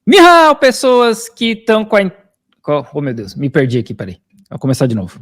Mihal, pessoas que estão com a... Oh, meu Deus, me perdi aqui, peraí. Vou começar de novo.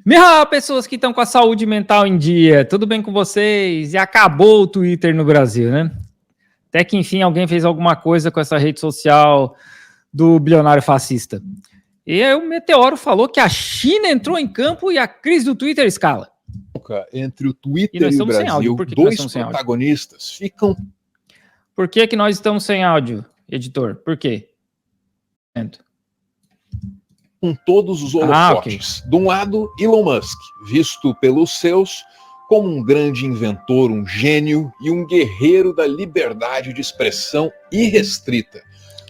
Mihal, pessoas que estão com a saúde mental em dia. Tudo bem com vocês? E acabou o Twitter no Brasil, né? Até que, enfim, alguém fez alguma coisa com essa rede social do bilionário fascista. E aí o Meteoro falou que a China entrou em campo e a crise do Twitter escala. Entre o Twitter e o Brasil, dois protagonistas ficam... Por que nós estamos sem áudio, editor? Por quê? Com todos os holofotes. Okay. De um lado, Elon Musk, visto pelos seus como um grande inventor, um gênio e um guerreiro da liberdade de expressão irrestrita.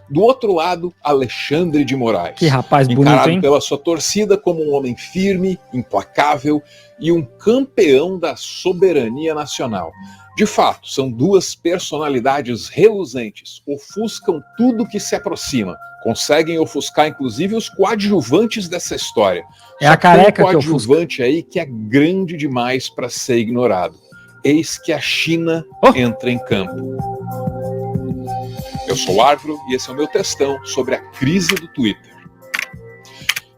Do outro lado, Alexandre de Moraes, que rapaz bonito, encarado hein? pela sua torcida como um homem firme, implacável e um campeão da soberania nacional. De fato, são duas personalidades reluzentes, ofuscam tudo que se aproxima, conseguem ofuscar inclusive os coadjuvantes dessa história. É a careca que coadjuvante aí que é grande demais para ser ignorado. Eis que a China entra em campo. Eu sou o Arvro e esse é o meu textão sobre a crise do Twitter.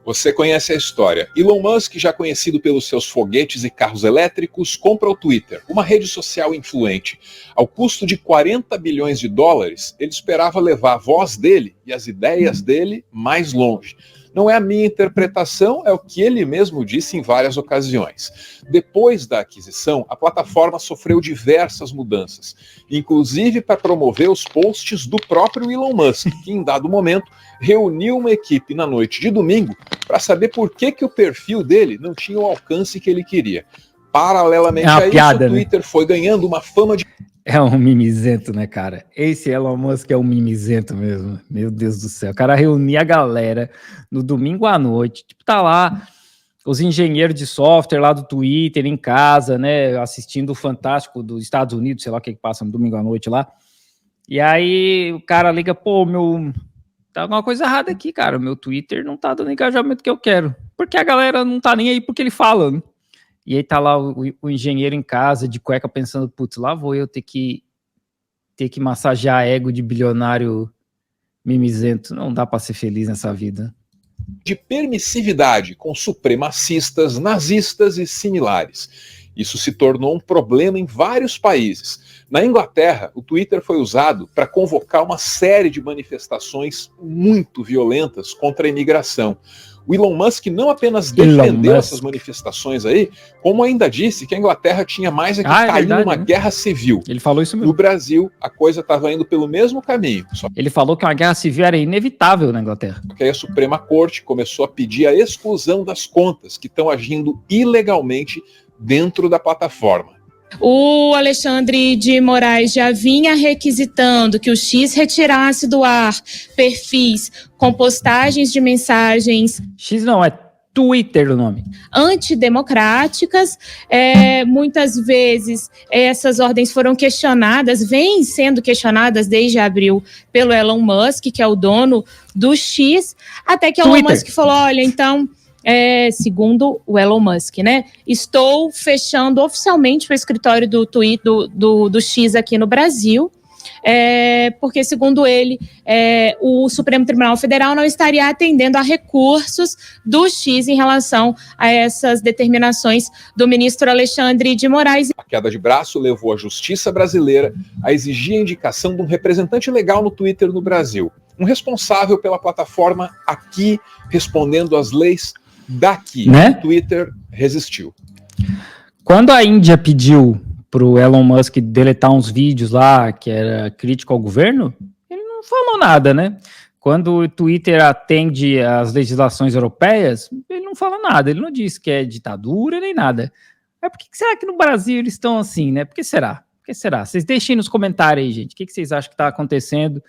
Você conhece a história. Elon Musk, já conhecido pelos seus foguetes e carros elétricos, compra o Twitter, uma rede social influente. Ao custo de 40 bilhões de dólares, ele esperava levar a voz dele e as ideias dele mais longe. Não é a minha interpretação, é o que ele mesmo disse em várias ocasiões. Depois da aquisição, a plataforma sofreu diversas mudanças, inclusive para promover os posts do próprio Elon Musk, que em dado momento reuniu uma equipe na noite de domingo para saber por que o perfil dele não tinha o alcance que ele queria. Paralelamente a isso, o Twitter foi ganhando uma fama de... É um mimizento, né, cara? Esse Elon Musk é um mimizento mesmo. Meu Deus do céu. O cara reunia a galera no domingo à noite. Tipo, tá lá os engenheiros de software lá do Twitter em casa, né? Assistindo o Fantástico dos Estados Unidos, sei lá o que passa no domingo à noite lá. E aí o cara liga, pô, tá alguma coisa errada aqui, cara. O meu Twitter não tá dando engajamento que eu quero. Porque a galera não tá nem aí porque ele fala, né? E aí tá lá o engenheiro em casa, de cueca, pensando, putz, lá vou eu ter que massagear ego de bilionário mimizento. Não dá para ser feliz nessa vida. De permissividade com supremacistas, nazistas e similares. Isso se tornou um problema em vários países. Na Inglaterra, o Twitter foi usado para convocar uma série de manifestações muito violentas contra a imigração. O Elon Musk não apenas defendeu essas manifestações aí, como ainda disse que a Inglaterra tinha mais que cair numa guerra civil. Ele falou isso mesmo. No Brasil, a coisa estava indo pelo mesmo caminho. Ele falou que uma guerra civil era inevitável na Inglaterra. Porque aí a Suprema Corte começou a pedir a exclusão das contas que estão agindo ilegalmente dentro da plataforma. O Alexandre de Moraes já vinha requisitando que o X retirasse do ar perfis com postagens de mensagens... X não, é Twitter o nome. Antidemocráticas. Muitas vezes essas ordens foram questionadas, vêm sendo questionadas desde abril pelo Elon Musk, que é o dono do X, até que Elon Musk falou, olha, então... segundo o Elon Musk, né? Estou fechando oficialmente o escritório do X aqui no Brasil, porque, segundo ele, o Supremo Tribunal Federal não estaria atendendo a recursos do X em relação a essas determinações do ministro Alexandre de Moraes. A queda de braço levou a justiça brasileira a exigir a indicação de um representante legal no Twitter no Brasil, um responsável pela plataforma aqui, respondendo às leis daqui, né? O Twitter resistiu. Quando a Índia pediu pro Elon Musk deletar uns vídeos lá que era crítico ao governo, ele não falou nada, né? Quando o Twitter atende às legislações europeias, ele não fala nada, ele não diz que é ditadura nem nada. Mas por que será que no Brasil eles estão assim, né? Por que será? Por que será? Vocês deixem nos comentários aí, gente. O que vocês acham que está acontecendo?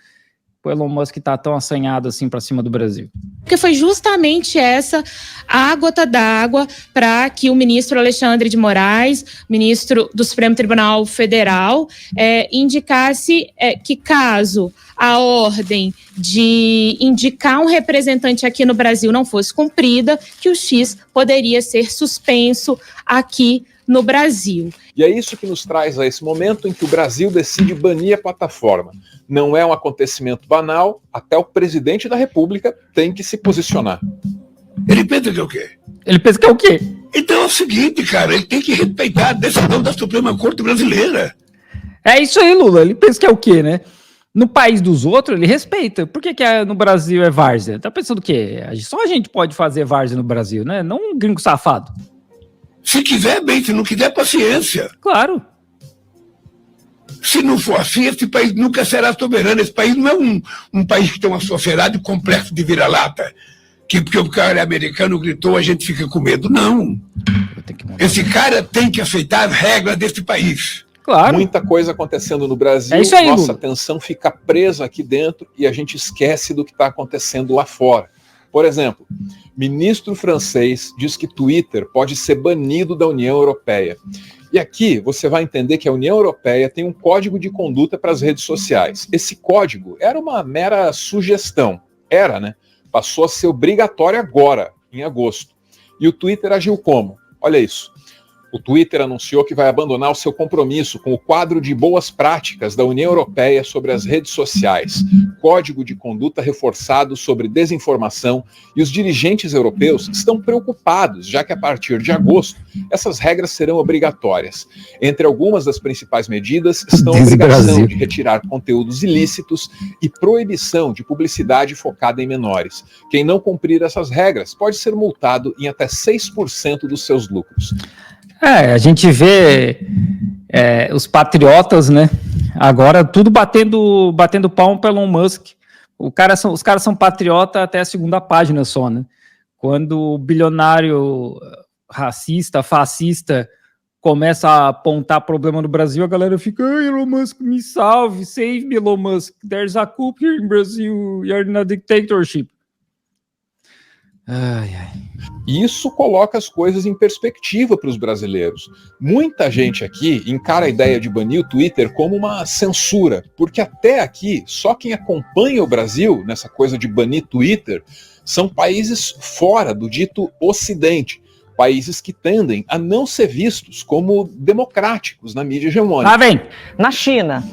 O Elon Musk tá tão assanhado assim para cima do Brasil? Porque foi justamente essa a gota d'água para que o ministro Alexandre de Moraes, ministro do Supremo Tribunal Federal, indicasse que caso a ordem de indicar um representante aqui no Brasil não fosse cumprida, que o X poderia ser suspenso aqui no Brasil. E é isso que nos traz a esse momento em que o Brasil decide banir a plataforma. Não é um acontecimento banal, até o presidente da República tem que se posicionar. Ele pensa que é o quê? Ele pensa que é o quê? Então é o seguinte, cara, ele tem que respeitar a decisão da Suprema Corte Brasileira. É isso aí, Lula. Ele pensa que é o quê, né? No país dos outros, ele respeita. Por que no Brasil é várzea? Tá pensando o quê? Só a gente pode fazer várzea no Brasil, né? Não um gringo safado. Se quiser, bem. Se não quiser, paciência. Claro. Se não for assim, esse país nunca será soberano. Esse país não é um país que tem uma sociedade complexo de vira-lata. Que porque o cara americano gritou, a gente fica com medo. Não. Esse cara tem que aceitar as regras desse país. Claro. Muita coisa acontecendo no Brasil, é isso aí, nossa Lula. atenção fica presa aqui dentro e a gente esquece do que está acontecendo lá fora. Por exemplo, ministro francês diz que Twitter pode ser banido da União Europeia. E aqui você vai entender que a União Europeia tem um código de conduta para as redes sociais. Esse código era uma mera sugestão. Era, né? Passou a ser obrigatório agora, em agosto. E o Twitter agiu como? Olha isso. O Twitter anunciou que vai abandonar o seu compromisso com o quadro de boas práticas da União Europeia sobre as redes sociais, código de conduta reforçado sobre desinformação, e os dirigentes europeus estão preocupados, já que a partir de agosto essas regras serão obrigatórias. Entre algumas das principais medidas estão a obrigação de retirar conteúdos ilícitos e proibição de publicidade focada em menores. Quem não cumprir essas regras pode ser multado em até 6% dos seus lucros. A gente vê os patriotas, né? Agora tudo batendo palmo pelo Elon Musk. Os caras são patriota até a segunda página só, né? Quando o bilionário racista, fascista, começa a apontar problema no Brasil, a galera fica, ai, Elon Musk, me salve, save me, Elon Musk. There's a coup here in Brazil, you're in a dictatorship. Ai, ai. Isso coloca as coisas em perspectiva para os brasileiros. Muita gente aqui encara a ideia de banir o Twitter como uma censura, porque até aqui, só quem acompanha o Brasil nessa coisa de banir Twitter são países fora do dito Ocidente, países que tendem a não ser vistos como democráticos na mídia hegemônica. Na China,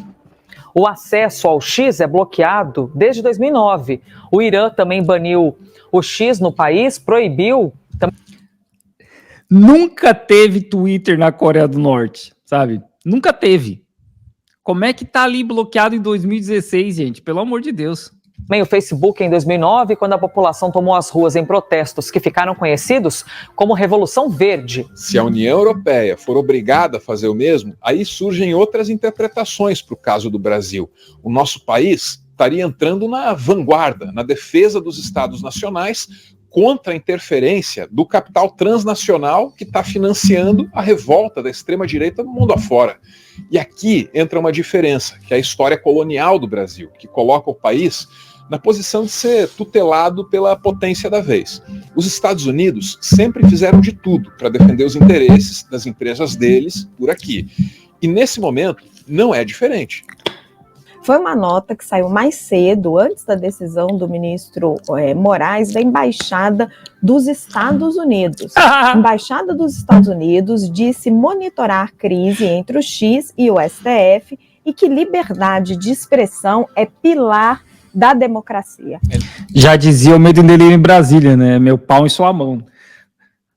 o acesso ao X é bloqueado desde 2009. O Irã também baniu o X no país, proibiu. Nunca teve Twitter na Coreia do Norte, sabe? Nunca teve. Como é que tá ali bloqueado em 2016, gente? Pelo amor de Deus. Também o Facebook em 2009, quando a população tomou as ruas em protestos que ficaram conhecidos como Revolução Verde. Se a União Europeia for obrigada a fazer o mesmo, aí surgem outras interpretações para o caso do Brasil. O nosso país estaria entrando na vanguarda, na defesa dos Estados nacionais, contra a interferência do capital transnacional que está financiando a revolta da extrema-direita no mundo afora. E aqui entra uma diferença, que é a história colonial do Brasil, que coloca o país na posição de ser tutelado pela potência da vez. Os Estados Unidos sempre fizeram de tudo para defender os interesses das empresas deles por aqui. E nesse momento não é diferente. Foi uma nota que saiu mais cedo, antes da decisão do ministro Moraes, da Embaixada dos Estados Unidos. A Embaixada dos Estados Unidos disse monitorar a crise entre o X e o STF e que liberdade de expressão é pilar da democracia. Já dizia o Medo e Delírio em Brasília, né? Meu pau em sua mão.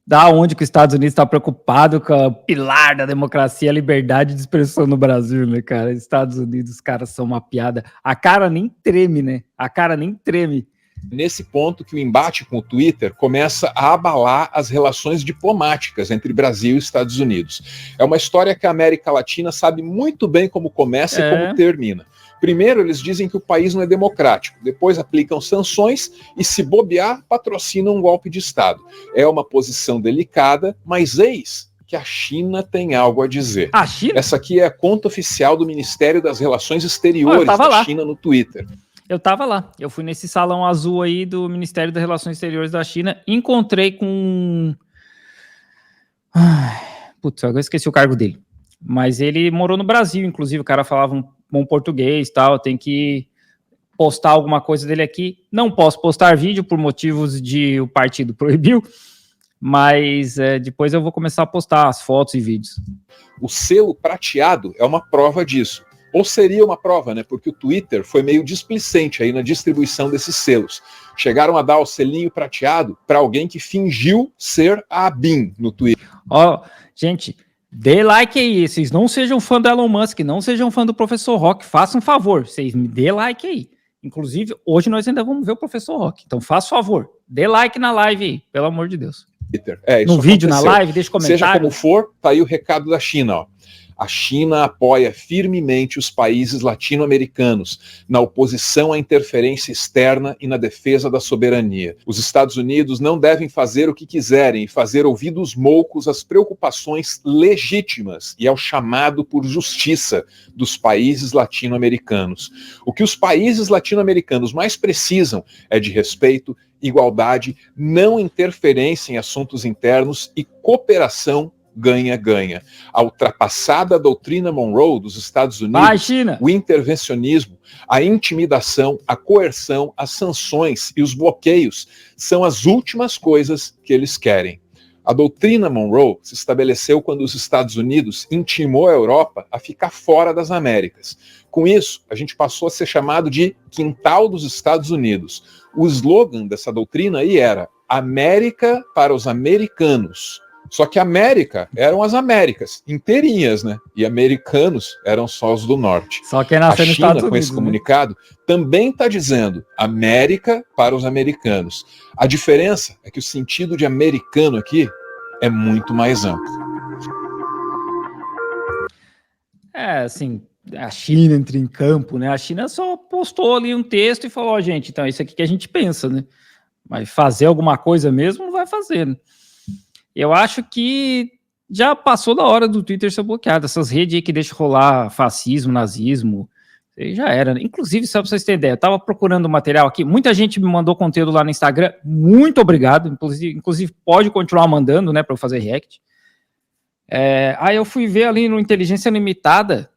Da onde que os Estados Unidos está preocupado com o pilar da democracia, a liberdade de expressão no Brasil, né, cara? Estados Unidos, os caras são uma piada. A cara nem treme, né? A cara nem treme. Nesse ponto que o embate com o Twitter começa a abalar as relações diplomáticas entre Brasil e Estados Unidos. É uma história que a América Latina sabe muito bem como começa e como termina. Primeiro, eles dizem que o país não é democrático. Depois, aplicam sanções e, se bobear, patrocinam um golpe de Estado. É uma posição delicada, mas eis que a China tem algo a dizer. A China? Essa aqui é a conta oficial do Ministério das Relações Exteriores da China no Twitter. Eu tava lá. Eu fui nesse salão azul aí do Ministério das Relações Exteriores da China. Encontrei com... Putz, agora esqueci o cargo dele. Mas ele morou no Brasil, inclusive. O cara falava um bom português e tal, tem que postar alguma coisa dele aqui. Não posso postar vídeo por motivos de o partido proibiu. mas depois eu vou começar a postar as fotos e vídeos. O selo prateado é uma prova disso. Ou seria uma prova, né? Porque o Twitter foi meio displicente aí na distribuição desses selos. Chegaram a dar o selinho prateado para alguém que fingiu ser a ABIN no Twitter. Ó, gente, dê like aí. Vocês não sejam fã do Elon Musk, não sejam fã do Professor Rock. Façam um favor, vocês me dê like aí. Inclusive, hoje nós ainda vamos ver o Professor Rock. Então, faça um favor, dê like na live aí, pelo amor de Deus. Isso no vídeo, aconteceu. na live, deixa comentário. Seja como for, tá aí o recado da China, ó. A China apoia firmemente os países latino-americanos na oposição à interferência externa e na defesa da soberania. Os Estados Unidos não devem fazer o que quiserem e fazer ouvidos moucos às preocupações legítimas e ao chamado por justiça dos países latino-americanos. O que os países latino-americanos mais precisam é de respeito, igualdade, não interferência em assuntos internos e cooperação ganha-ganha. A ultrapassada doutrina Monroe dos Estados Unidos, o intervencionismo, a intimidação, a coerção, as sanções e os bloqueios são as últimas coisas que eles querem. A doutrina Monroe se estabeleceu quando os Estados Unidos intimou a Europa a ficar fora das Américas. Com isso, a gente passou a ser chamado de quintal dos Estados Unidos. O slogan dessa doutrina aí era América para os americanos. Só que América eram as Américas, inteirinhas, né? E americanos eram só os do norte. Só quem nasceu nos Estados Unidos, com esse comunicado, também está dizendo América para os americanos. A diferença é que o sentido de americano aqui é muito mais amplo. Assim, a China entra em campo, né? A China só postou ali um texto e falou, ó, gente, então é isso aqui que a gente pensa, né? Mas fazer alguma coisa mesmo não vai fazer, né? Eu acho que já passou da hora do Twitter ser bloqueado. Essas redes aí que deixam rolar fascismo, nazismo, já era. Inclusive, só para vocês terem ideia, eu estava procurando material aqui, muita gente me mandou conteúdo lá no Instagram, muito obrigado, inclusive pode continuar mandando, né, para eu fazer react. Aí eu fui ver ali no Inteligência Limitada,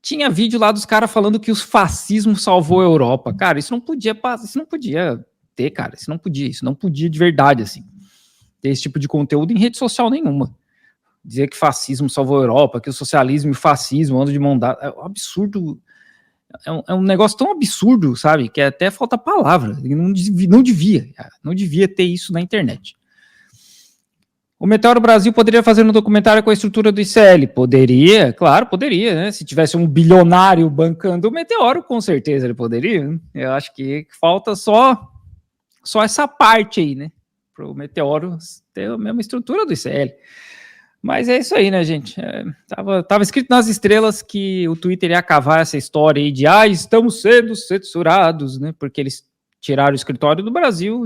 tinha vídeo lá dos caras falando que os fascismos salvou a Europa. Cara, isso não podia ter, cara, isso não podia de verdade, assim. Ter esse tipo de conteúdo em rede social nenhuma. Dizer que fascismo salvou a Europa, que o socialismo e o fascismo andam de mão dada, é um absurdo, é um negócio tão absurdo, sabe, que até falta palavra, não devia ter isso na internet. O Meteoro Brasil poderia fazer um documentário com a estrutura do ICL? Poderia, claro, poderia, né? Se tivesse um bilionário bancando o Meteoro, com certeza ele poderia, né? Eu acho que falta só essa parte aí, né? Para o Meteoro ter a mesma estrutura do ICL. Mas é isso aí, né, gente? Tava escrito nas estrelas que o Twitter ia cavar essa história aí de estamos sendo censurados, né? Porque eles tiraram o escritório do Brasil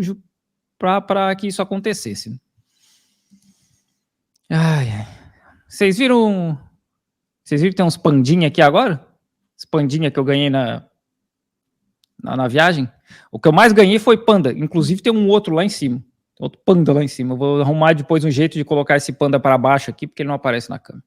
para que isso acontecesse. Né? Vocês viram que tem uns pandinha aqui agora? Esse pandinha que eu ganhei na viagem. O que eu mais ganhei foi panda. Inclusive tem um outro lá em cima. Outro panda lá em cima. Eu vou arrumar depois um jeito de colocar esse panda para baixo aqui, porque ele não aparece na câmera.